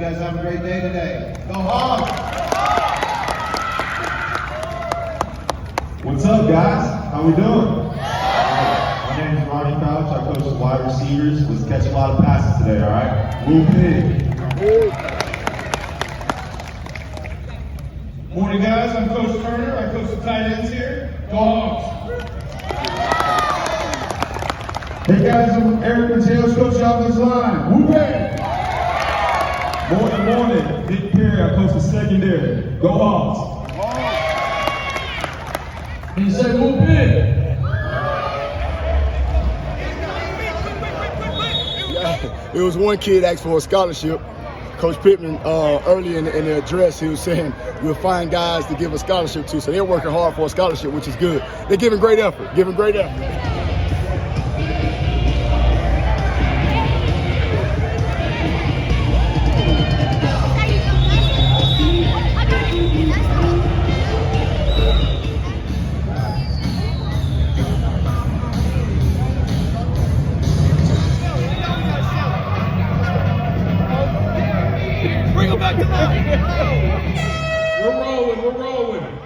guys have a great day today. Go Hogs! What's up, guys? How we doing? My name is Ronnie Crouch. I coach the wide receivers. Let's catch a lot of passes today, all right? Move big. Morning, guys. I'm Coach Turner. I coach the tight ends here. Go Hogs! Hey, guys, I'm Eric Mateos, coach the offensive line. Whoop-hey! Morning. Dick Perry, I coach the secondary. Go Hogs! He said, move big. It was one kid asked for a scholarship. Coach Pittman, early in the address, he was saying we'll find guys to give a scholarship to. So they're working hard for a scholarship, which is good. They're giving great effort, We're rolling.